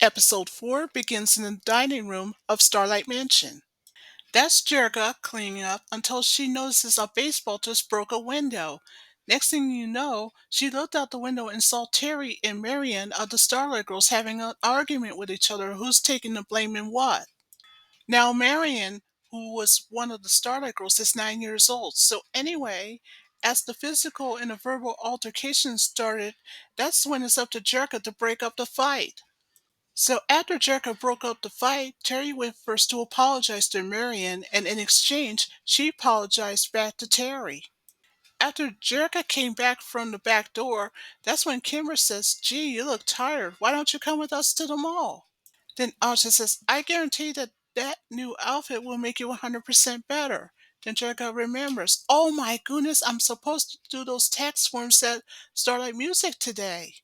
Episode 4 begins in the dining room of Starlight Mansion. That's Jerrica cleaning up until she notices a baseball just broke a window. Next thing you know, she looked out the window and saw Terry and Marion of the Starlight Girls having an argument with each other who's taking the blame in what. Now, Marion, who was one of the Starlight Girls, is 9 years old. So, anyway, as the physical and the verbal altercation started, that's when it's up to Jerrica to break up the fight. So after Jerrica broke up the fight, Terry went first to apologize to Marion, and in exchange, she apologized back to Terry. After Jerrica came back from the back door, that's when Kimber says, "Gee, you look tired. Why don't you come with us to the mall?" Then Archie says, "I guarantee that that new outfit will make you 100% better." Then Jerrica remembers, "Oh my goodness, I'm supposed to do those tax forms at Starlight Music today."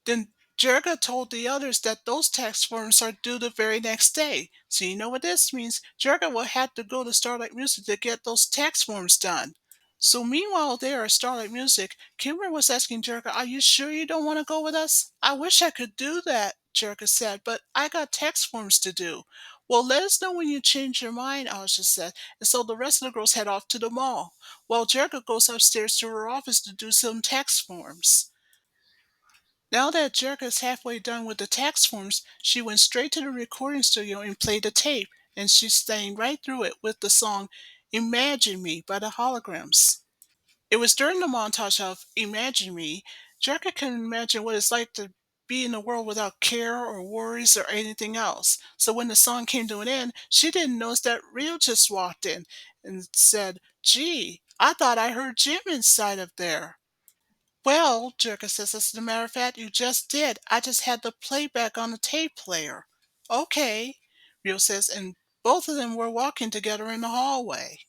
Then Jerga told the others that those tax forms are due the very next day. So you know what this means. Jerga will have to go to Starlight Music to get those tax forms done. So meanwhile there at Starlight Music, Kimber was asking Jerga, "Are you sure you don't want to go with us?" "I wish I could do that," Jerga said, "but I got tax forms to do." "Well, let us know when you change your mind," Asha said. And so the rest of the girls head off to the mall, while Jerga goes upstairs to her office to do some tax forms. Now that Jerk is halfway done with the tax forms, she went straight to the recording studio and played the tape, and she sang right through it with the song Imagine Me by the Holograms. It was during the montage of Imagine Me, Jerka can imagine what it's like to be in a world without care or worries or anything else. So when the song came to an end, she didn't notice that Rio just walked in and said, "Gee, I thought I heard Jim inside of there." "Well," Jerka says, "as a matter of fact, you just did. I just had the playback on the tape player." "Okay," Rio says, and both of them were walking together in the hallway.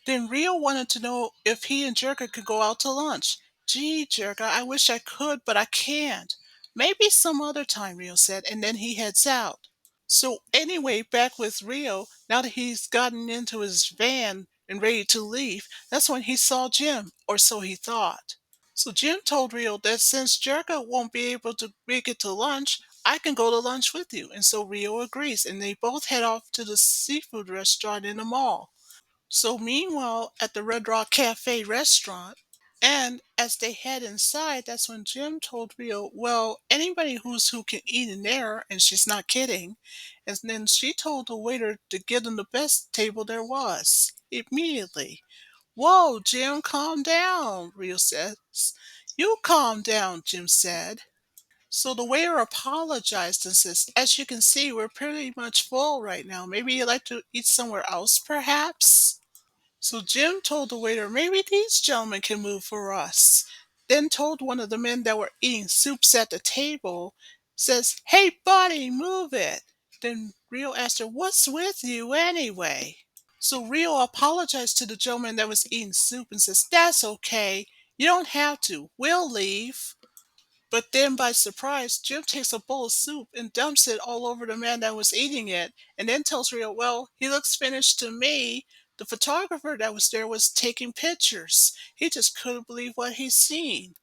Then Rio wanted to know if he and Jerka could go out to lunch. "Gee, Jerka, I wish I could, but I can't." "Maybe some other time," Rio said, and then he heads out. So anyway, back with Rio, now that he's gotten into his van and ready to leave, that's when he saw Jim, or so he thought. So Jim told Rio that since Jericho won't be able to make it to lunch, I can go to lunch with you. And so Rio agrees, and they both head off to the seafood restaurant in the mall. So meanwhile, at the Red Rock Cafe restaurant, and as they head inside, that's when Jim told Rio, "Well, anybody who can eat in there," and she's not kidding. And then she told the waiter to give them the best table there was immediately. "Whoa, Jim, calm down," Rio says. "You calm down," Jim said. So the waiter apologized and says, "As you can see, we're pretty much full right now. Maybe you'd like to eat somewhere else, perhaps?" So Jim told the waiter, "Maybe these gentlemen can move for us." Then told one of the men that were eating soups at the table, says, "Hey, buddy, move it." Then Rio asked her, "What's with you anyway?" So Rio apologized to the gentleman that was eating soup and says, "That's okay. You don't have to. We'll leave." But then by surprise, Jim takes a bowl of soup and dumps it all over the man that was eating it, and then tells Rio, "Well, he looks finished to me." The photographer that was there was taking pictures. He just couldn't believe what he's seen.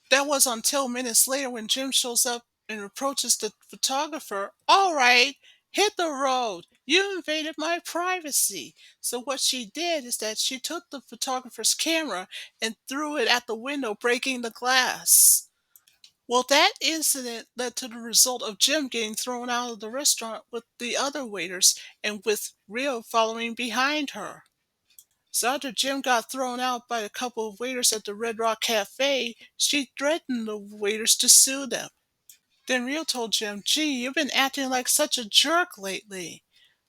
That was until minutes later when Jim shows up and approaches the photographer. "All right, hit the road. You invaded my privacy." So what she did is that she took the photographer's camera and threw it at the window, breaking the glass. Well, that incident led to the result of Jim getting thrown out of the restaurant with the other waiters and with Rio following behind her. So after Jim got thrown out by a couple of waiters at the Red Rock Cafe, she threatened the waiters to sue them. Then Rio told Jim, "Gee, you've been acting like such a jerk lately."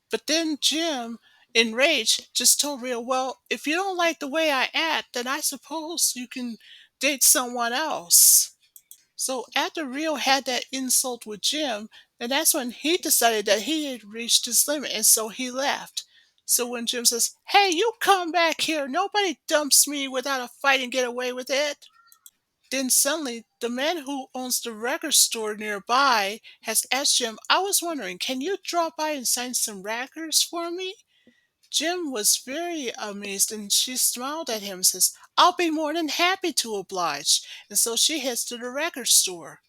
But then Jim, enraged, just told Rio, "Well, if you don't like the way I act, then I suppose you can date someone else." So after Rio had that insult with Jim, then that's when he decided that he had reached his limit, and so he left. So when Jim says, "Hey, you come back here. Nobody dumps me without a fight and get away with it." Then suddenly, the man who owns the record store nearby has asked Jim, "I was wondering, can you drop by and sign some records for me?" Jim was very amazed and she smiled at him and says, "I'll be more than happy to oblige." And so she heads to the record store.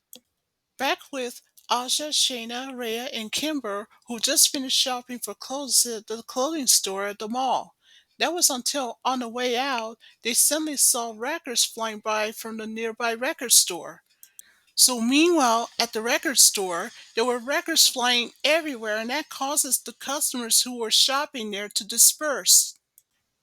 Back with Aja, Shayna, Rhea, and Kimber, who just finished shopping for clothes at the clothing store at the mall. That was until, on the way out, they suddenly saw records flying by from the nearby record store. So, meanwhile, at the record store, there were records flying everywhere, and that causes the customers who were shopping there to disperse.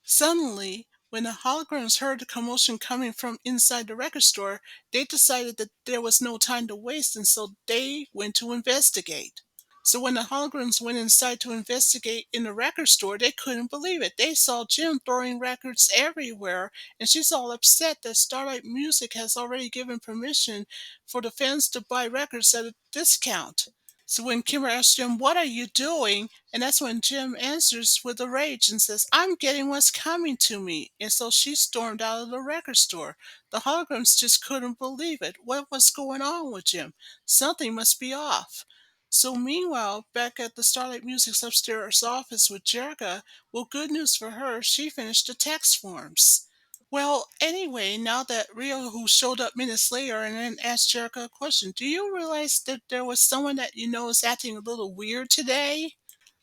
Suddenly, when the holograms heard the commotion coming from inside the record store, they decided that there was no time to waste, and so they went to investigate. So when the holograms went inside to investigate in the record store, they couldn't believe it. They saw Jim throwing records everywhere, and she's all upset that Starlight Music has already given permission for the fans to buy records at a discount. So when Kimber asks Jim, "What are you doing?" And that's when Jim answers with a rage and says, "I'm getting what's coming to me." And so she stormed out of the record store. The holograms just couldn't believe it. What was going on with Jim? Something must be off. So meanwhile, back at the Starlight Music's upstairs office with Jerrica, well, good news for her, she finished the tax forms. Well, anyway, now that Rio, who showed up minutes later and then asked Jerrica a question, "Do you realize that there was someone that you know is acting a little weird today?"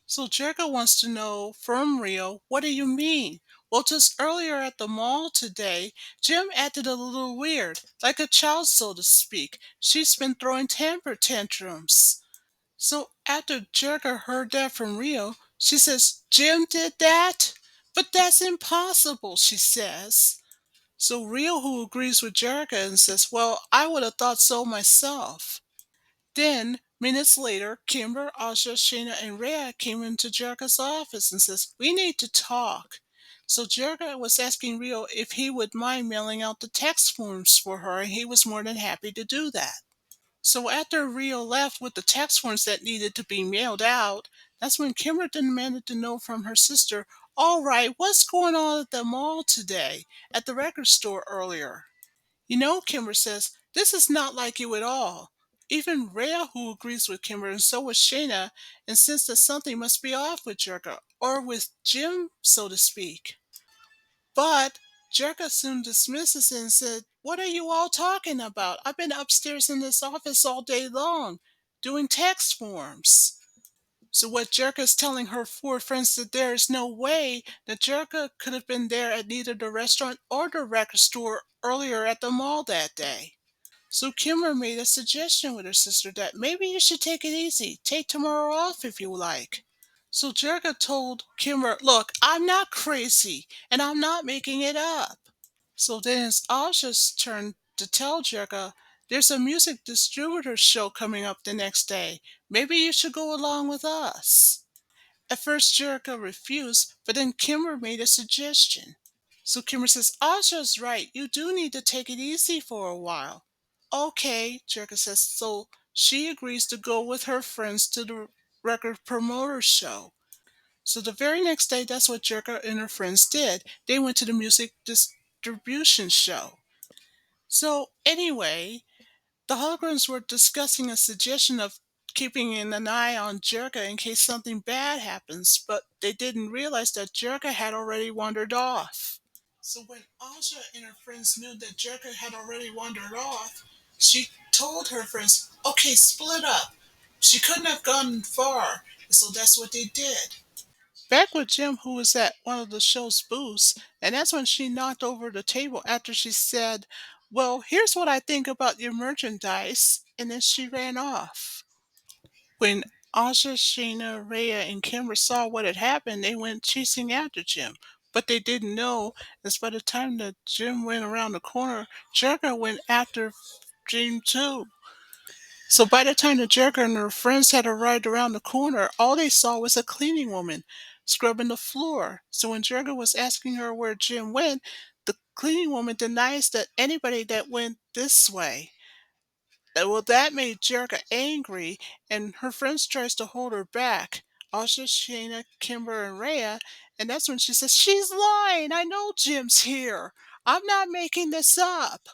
So Jerrica wants to know from Rio, "What do you mean?" "Well, just earlier at the mall today, Jim acted a little weird, like a child, so to speak. She's been throwing temper tantrums." So after Jerrica heard that from Rio, she says, "Jim did that? But that's impossible," she says. So Rio, who agrees with Jerrica and says, "Well, I would have thought so myself." Then, minutes later, Kimber, Asha, Shayna, and Rhea came into Jerrica's office and says, "We need to talk." So Jerrica was asking Rio if he would mind mailing out the tax forms for her, and he was more than happy to do that. So after Rio left with the tax forms that needed to be mailed out, that's when Kimber demanded to know from her sister, "All right, what's going on at the mall today? At the record store earlier?" "You know," Kimber says, "this is not like you at all." Even Rhea, who agrees with Kimber, and so was Shayna, insists that something must be off with Jerka, or with Jim, so to speak. But Jerka soon dismisses it and said, "What are you all talking about? I've been upstairs in this office all day long, doing tax forms." So what Jerka is telling her four friends that there is no way that Jerka could have been there at neither the restaurant or the record store earlier at the mall that day. So Kimber made a suggestion with her sister that maybe you should take it easy. Take tomorrow off if you like. So Jerka told Kimber, "Look, I'm not crazy and I'm not making it up." So then it's Asha's turn to tell Jerka, "There's a music distributor show coming up the next day. Maybe you should go along with us." At first Jerka refused, but then Kimber made a suggestion. So Kimber says, "Asha's right. You do need to take it easy for a while." "Okay," Jerka says. So she agrees to go with her friends to the record promoter show. So the very next day, that's what Jerka and her friends did. They went to the music distribution show. So anyway, the holograms were discussing a suggestion of keeping an eye on Jerka in case something bad happens, but they didn't realize that Jerka had already wandered off. So when Aja and her friends knew that Jerka had already wandered off, she told her friends, "Okay, split up." She couldn't have gone far, so that's what they did. Back with Jim, who was at one of the show's booths, and that's when she knocked over the table after she said, "Well, here's what I think about your merchandise," and then she ran off. When Asha, Sheena, Rhea, and Kimber saw what had happened, they went chasing after Jim. But they didn't know, as by the time that Jim went around the corner, Jerka went after Jim too. So by the time the Jerker and her friends had arrived around the corner, all they saw was a cleaning woman scrubbing the floor. So when Jerker was asking her where Jim went, the cleaning woman denies that anybody that went this way. Well, that made Jerka angry, and her friends tries to hold her back. Also, Shayna, Kimber, and Rhea, and that's when she says, "She's lying. I know Jim's here. I'm not making this up."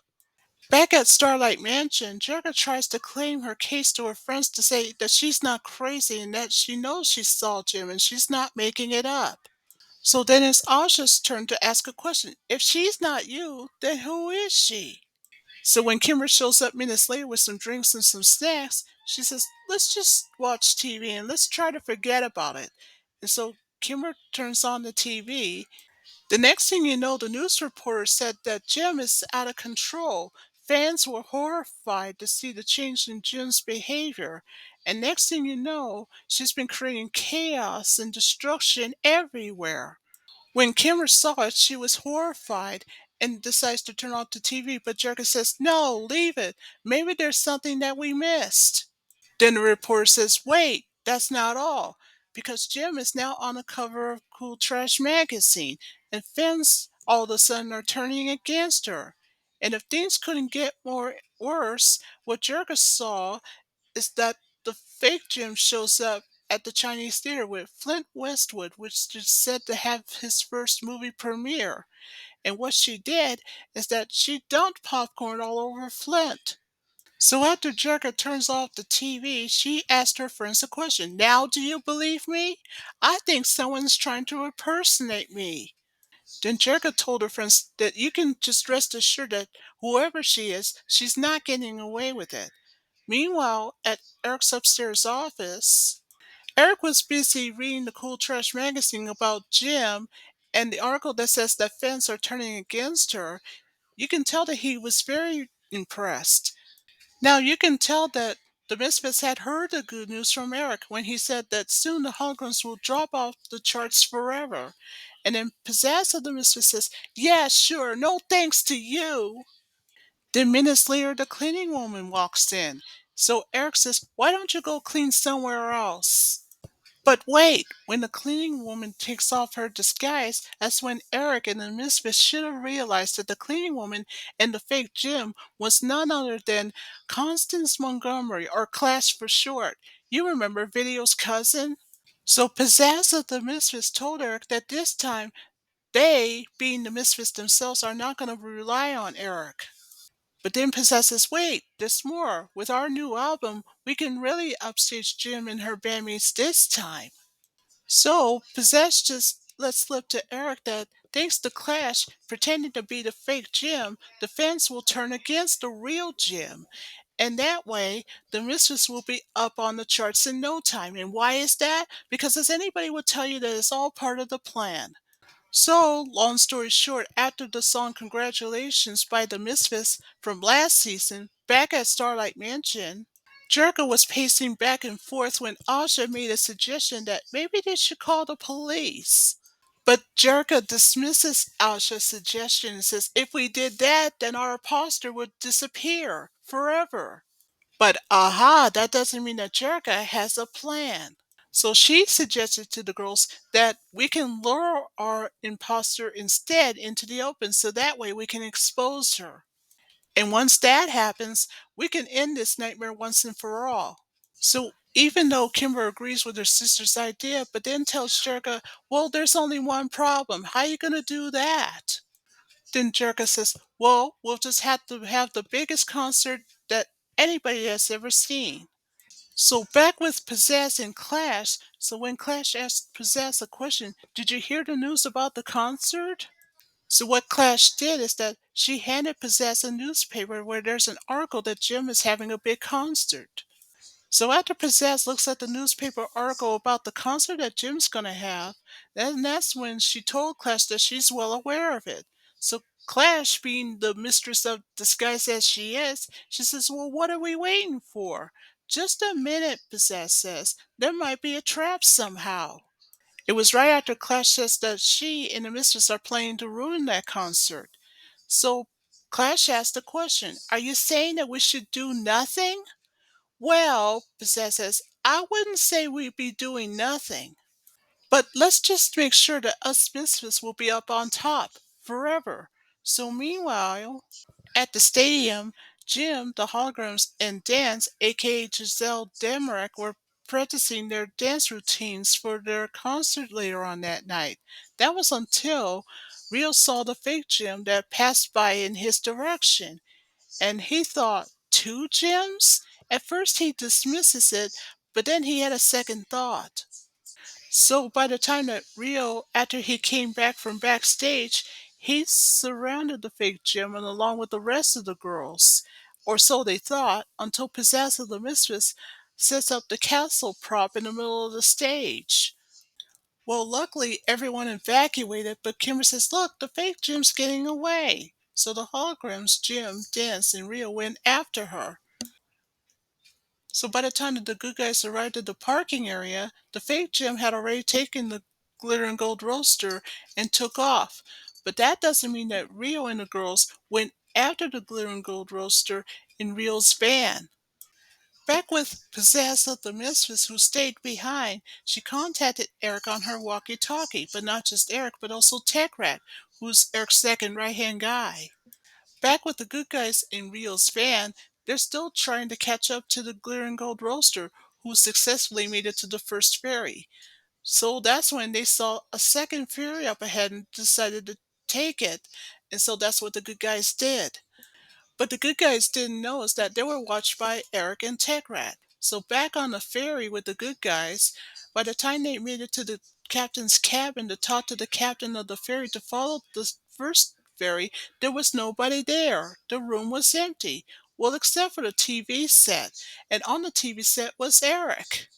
Back at Starlight Mansion, Jerrica tries to claim her case to her friends to say that she's not crazy and that she knows she saw Jim and she's not making it up. So then it's Asha's turn to ask a question. If she's not you, then who is she? So when Kimber shows up minutes later with some drinks and some snacks, She says, let's just watch TV and let's try to forget about it. And so Kimber turns on the TV. The next thing you know, the news reporter said that Jim is out of control. Fans were horrified to see the change in Jim's behavior. And next thing you know, she's been creating chaos and destruction everywhere. When Kimber saw it, she was horrified and decides to turn off the TV, but Jerrica says, no, leave it. Maybe there's something that we missed. Then the reporter says, wait, that's not all. Because Jim is now on the cover of Cool Trash magazine, and fans all of a sudden are turning against her. And if things couldn't get more worse, what Jerrica saw is that the fake Jim shows up at the Chinese theater with Flint Westwood, which is said to have his first movie premiere. And what she did is that she dumped popcorn all over Flint. So after Jerrica turns off the TV, she asked her friends a question. Now do you believe me? I think someone's trying to impersonate me. Then Jerrica told her friends that you can just rest assured that whoever she is, she's not getting away with it. Meanwhile, at Eric's upstairs office, Eric was busy reading the Cool Trash magazine about Jim and the article that says that fans are turning against her. You can tell that he was very impressed. Now you can tell that the Misfits had heard the good news from Eric when he said that soon the holograms will drop off the charts forever. And then Pizzazz of the Misfits says, yeah, sure, no thanks to you. Then minutes later, the cleaning woman walks in. So Eric says, why don't you go clean somewhere else? But wait, when the cleaning woman takes off her disguise, that's when Eric and the Misfits should have realized that the cleaning woman and the fake Jim was none other than Constance Montgomery, or Clash for short. You remember Video's cousin? So Pizzazz of the Misfits told Eric that this time they, being the Misfits themselves, are not going to rely on Eric. But then Pizzazz says, wait, there's more. With our new album, we can really upstage Jim and her bandmates this time. So, Possess just lets slip to Eric that thanks to Clash pretending to be the fake Jim, the fans will turn against the real Jim. And that way, the Mistress will be up on the charts in no time. And why is that? Because as anybody would tell you, that it's all part of the plan. So, long story short, after the song Congratulations by the Misfits from last season, back at Starlight Mansion, Jerka was pacing back and forth when Asha made a suggestion that maybe they should call the police. But Jerka dismisses Asha's suggestion and says if we did that, then our imposter would disappear forever. But aha, that doesn't mean that Jerka has a plan. So she suggested to the girls that we can lure our imposter instead into the open so that way we can expose her. And once that happens, we can end this nightmare once and for all. So even though Kimber agrees with her sister's idea, but then tells Jerka, well, there's only one problem. How are you going to do that? Then Jerka says, well, we'll just have to have the biggest concert that anybody has ever seen. So back with Pizzazz and Clash. So when Clash asked Pizzazz a question, did you hear the news about the concert? So what Clash did is that she handed Pizzazz a newspaper where there's an article that Jim is having a big concert. So after Pizzazz looks at the newspaper article about the concert that Jim's gonna have, then that's when she told Clash that she's well aware of it. So Clash, being the mistress of disguise as she is, she says, well, what are we waiting for? Just a minute, Pizzazz says. There might be a trap somehow. It was right after Clash says that she and the mistress are planning to ruin that concert. So Clash asked the question, are you saying that we should do nothing? Well, Pizzazz says, I wouldn't say we'd be doing nothing. But let's just make sure that us misfits will be up on top forever. So meanwhile, at the stadium, Jim, the holograms, and Dance, aka Giselle Demarac, were practicing their dance routines for their concert later on that night. That was until Rio saw the fake Jim that passed by in his direction, and he thought, two Jims? At first he dismisses it, but then he had a second thought. So by the time that Rio, after he came back from backstage, he surrounded the fake Jim and along with the rest of the girls. or so they thought, until Pizzazz the mistress sets up the castle prop in the middle of the stage. Well, luckily, everyone evacuated, but Kimber says, "Look, the fake Jim's getting away." So the holograms, Jim, Dance, and Rio went after her. So by the time that the good guys arrived at the parking area, the fake Jim had already taken the glitter and gold roaster and took off. But that doesn't mean that Rio and the girls went after the glitter and gold roaster in Rio's van. Back with Pizzazz the mistress, who stayed behind, she contacted Eric on her walkie-talkie, but not just Eric, but also Tech Rat, who's Eric's second right-hand guy. Back with the good guys in Rio's van, they're still trying to catch up to the glitter and gold roaster, who successfully made it to the first ferry. So that's when they saw a second ferry up ahead and decided to take it. And so that's what the good guys did. But the good guys didn't know is that they were watched by Eric and Tech Rat. So back on the ferry with the good guys, by the time they made it to the captain's cabin to talk to the captain of the ferry to follow the first ferry, there was nobody there. The room was empty. Well, except for the TV set. And on the TV set was Eric.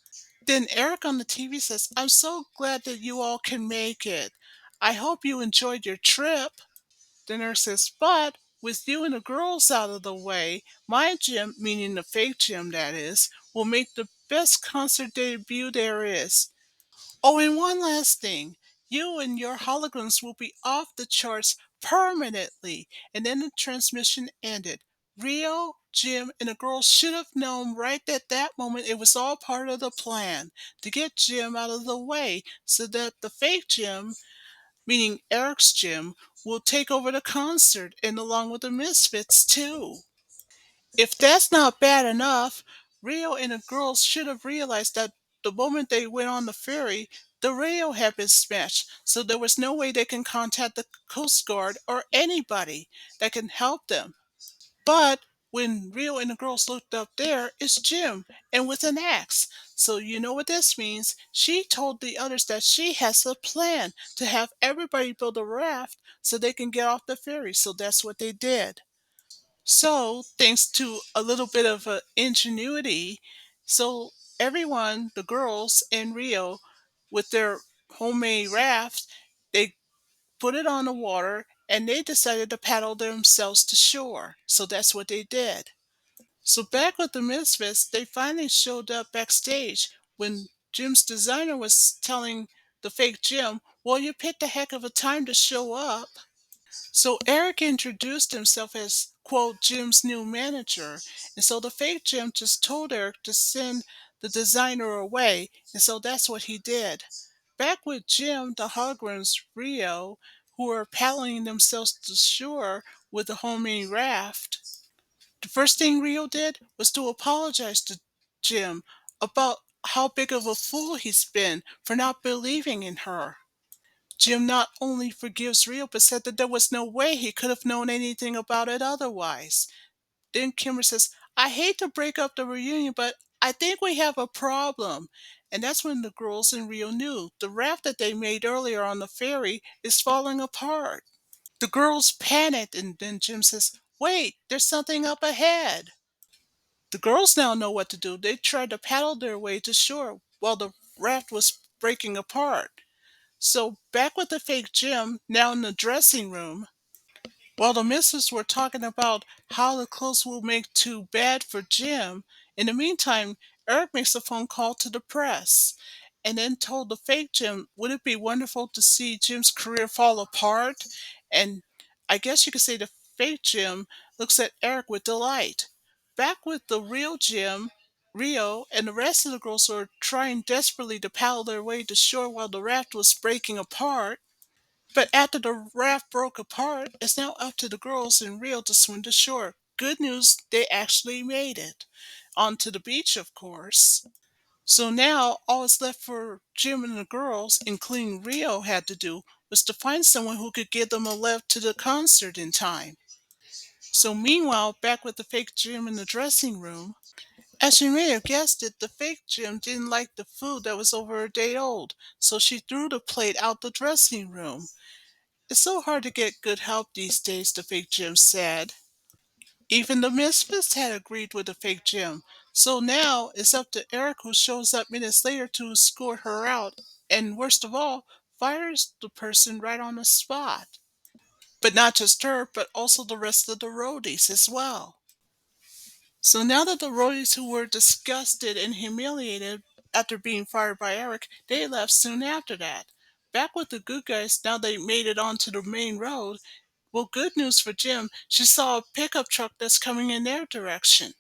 Then Eric on the TV says, "I'm so glad that you all can make it. I hope you enjoyed your trip." The nurse says, "But with you and the girls out of the way, my gym, meaning the fake gym that is, will make the best concert debut there is. Oh, and one last thing. You and your holograms will be off the charts permanently." And then the transmission ended. Rio, Jim, and the girls should have known right at that moment it was all part of the plan to get Jim out of the way so that the fake Jim, meaning Eric's gym, will take over the concert and along with the Misfits too. If that's not bad enough, Rio and the girls should have realized that the moment they went on the ferry, the radio had been smashed, so there was no way they can contact the Coast Guard or anybody that can help them. But when Rio and the girls looked up there, it's Jim, and with an axe. So you know what this means. She told the others that she has a plan to have everybody build a raft so they can get off the ferry. So that's what they did. So thanks to a little bit of ingenuity, so everyone, the girls and Rio, with their homemade raft, they put it on the water, and they decided to paddle themselves to shore. So that's what they did. So back with the Misfits, they finally showed up backstage when Jim's designer was telling the fake Jim, "Well, you picked a heck of a time to show up." So Eric introduced himself as, quote, Jim's new manager. And so the fake Jim just told Eric to send the designer away. And so that's what he did. Back with Jim, the holograms Rio, who were paddling themselves to shore with the homemade raft. The first thing Rio did was to apologize to Jim about how big of a fool he's been for not believing in her. Jim not only forgives Rio, but said that there was no way he could have known anything about it otherwise. Then Kimber says, "I hate to break up the reunion, but I think we have a problem." And that's when the girls in Rio knew the raft that they made earlier on the ferry is falling apart. The girls panicked, and then Jim says, "Wait, there's something up ahead." The girls now know what to do. They tried to paddle their way to shore while the raft was breaking apart. So back with the fake Jim, now in the dressing room, while the missus were talking about how the clothes will make too bad for Jim, in the meantime, Eric makes a phone call to the press and then told the fake Jim, would it be wonderful to see Jim's career fall apart? And I guess you could say the fake Jim looks at Eric with delight. Back with the real Jim, Rio and the rest of the girls were trying desperately to paddle their way to shore while the raft was breaking apart. But after the raft broke apart, it's now up to the girls in Rio to swim to shore. Good news, they actually made it. Onto the beach, of course. So now all that's left for Jim and the girls, including Rio, had to do was to find someone who could give them a lift to the concert in time. So meanwhile, back with the fake Jim in the dressing room, as you may have guessed it, the fake Jim didn't like the food that was over a day old, so she threw the plate out the dressing room. It's so hard to get good help these days, the fake Jim said. Even the Misfits had agreed with the fake Jim. So now it's up to Eric, who shows up minutes later to escort her out, and worst of all, fires the person right on the spot. But not just her, but also the rest of the roadies as well. So now that the roadies who were disgusted and humiliated after being fired by Eric, they left soon after that. Back with the good guys, now they made it onto the main road. Well, good news for Jim, she saw a pickup truck that's coming in their direction.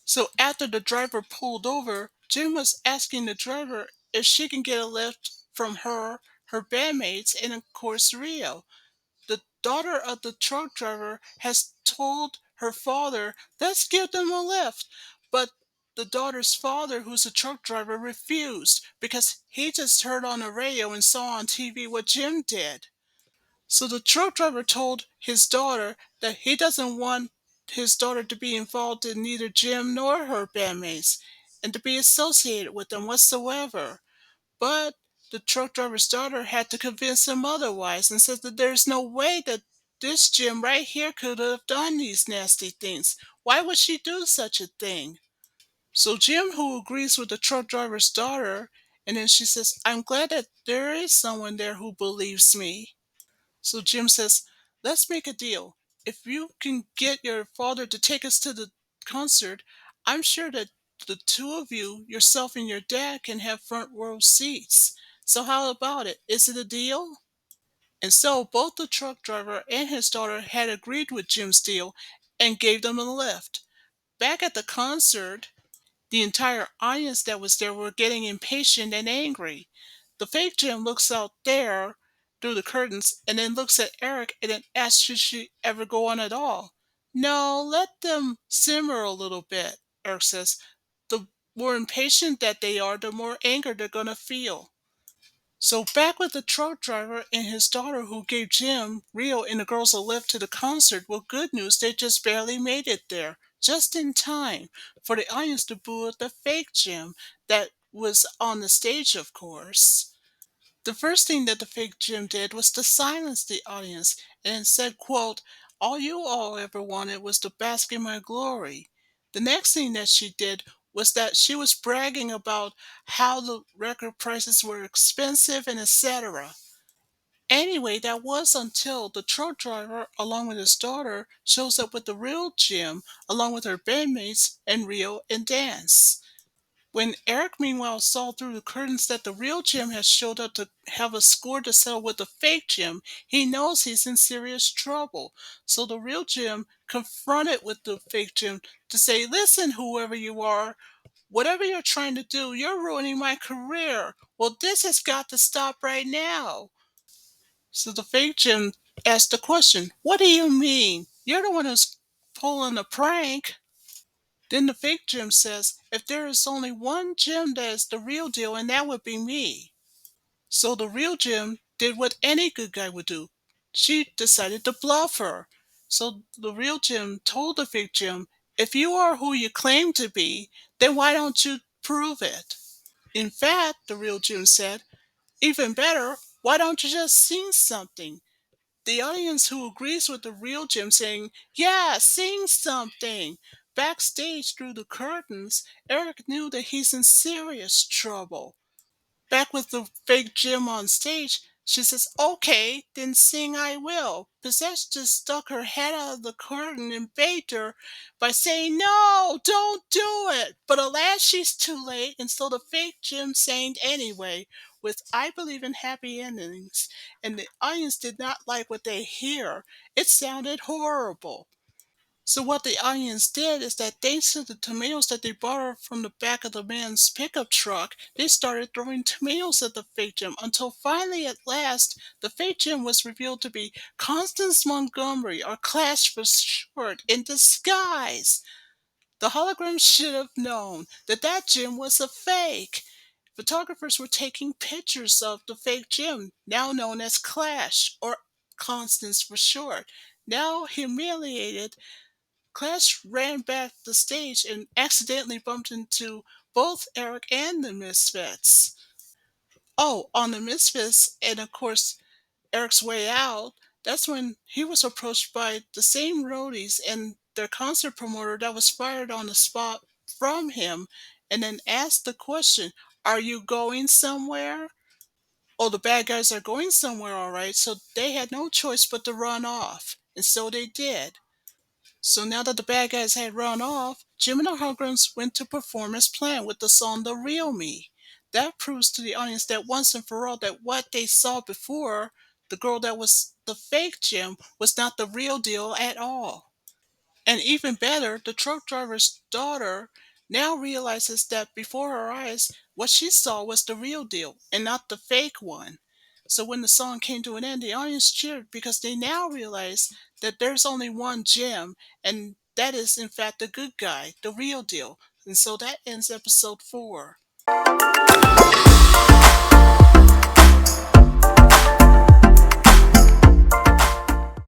So after the driver pulled over, Jim was asking the driver if she can get a lift from her bandmates, and of course Rio. The daughter of the truck driver has told her father, let's give them a lift. But the daughter's father, who's a truck driver, refused because he just heard on the radio and saw on TV what Jim did. So the truck driver told his daughter that he doesn't want his daughter to be involved in neither Jim nor her bandmates and to be associated with them whatsoever. But the truck driver's daughter had to convince him otherwise and said that there's no way that this Jim right here could have done these nasty things. Why would she do such a thing? So Jim, who agrees with the truck driver's daughter, and then she says, I'm glad that there is someone there who believes me. So Jim says, let's make a deal. If you can get your father to take us to the concert, I'm sure that the two of you, yourself and your dad, can have front row seats. So how about it? Is it a deal? And so both the truck driver and his daughter had agreed with Jim's deal and gave them a lift. Back at the concert, the entire audience that was there were getting impatient and angry. The fake Jim looks out there through the curtains and then looks at Eric and then asks should she ever go on at all. No, let them simmer a little bit, Eric says. The more impatient that they are, the more anger they're going to feel. So back with the truck driver and his daughter who gave Jim, Rio, and the girls a lift to the concert. Well, good news, they just barely made it there. Just in time for the audience to boo at the fake Jim that was on the stage, of course. The first thing that the fake Jim did was to silence the audience and said, quote, all you all ever wanted was to bask in my glory. The next thing that she did was that she was bragging about how the record prices were expensive and etc. Anyway, that was until the truck driver, along with his daughter, shows up with the real Jim, along with her bandmates and Rio and Dance. When Eric meanwhile saw through the curtains that the real Jim has showed up to have a score to settle with the fake Jim, he knows he's in serious trouble. So the real Jim confronted with the fake Jim to say, listen, whoever you are, whatever you're trying to do, you're ruining my career. Well, this has got to stop right now. So the fake Jim asked the question, what do you mean? You're the one who's pulling a prank. Then the fake Jim says, if there is only one Jim that is the real deal, and that would be me. So the real Jim did what any good guy would do. She decided to bluff her. So the real Jim told the fake Jim, if you are who you claim to be, then why don't you prove it? In fact, the real Jim said, even better, why don't you just sing something? The audience who agrees with the real Jim saying, yeah, sing something. Backstage through the curtains, Eric knew that he's in serious trouble. Back with the fake Jim on stage, she says, okay, then sing I will. Possessed just stuck her head out of the curtain and begged her by saying, no, don't do it. But alas, she's too late, and so the fake Jim sang anyway, with I believe in happy endings, and the audience did not like what they hear. It sounded horrible. So what the audience did is that thanks to the tomatoes that they borrowed from the back of the man's pickup truck, they started throwing tomatoes at the fake Jim until finally at last the fake Jim was revealed to be Constance Montgomery, or Clash for short, in disguise. The hologram should have known that that Jim was a fake. Photographers were taking pictures of the fake Jim, now known as Clash, or Constance for short. Now humiliated, Clash ran back the stage and accidentally bumped into both Eric and the Misfits. Oh, on the Misfits, and of course Eric's way out, that's when he was approached by the same roadies and their concert promoter that was fired on the spot from him and then asked the question, "Are you going somewhere?" Oh, the bad guys are going somewhere, all right. So they had no choice but to run off. And so they did. So now that the bad guys had run off, Jim and the Holgrams went to perform as planned with the song The Real Me. That proves to the audience that once and for all that what they saw before, the girl that was the fake Jim, was not the real deal at all. And even better, the truck driver's daughter now realizes that before her eyes, what she saw was the real deal and not the fake one. So when the song came to an end, the audience cheered because they now realize that there's only one Jim, and that is, in fact, the good guy, the real deal. And so that ends episode 4.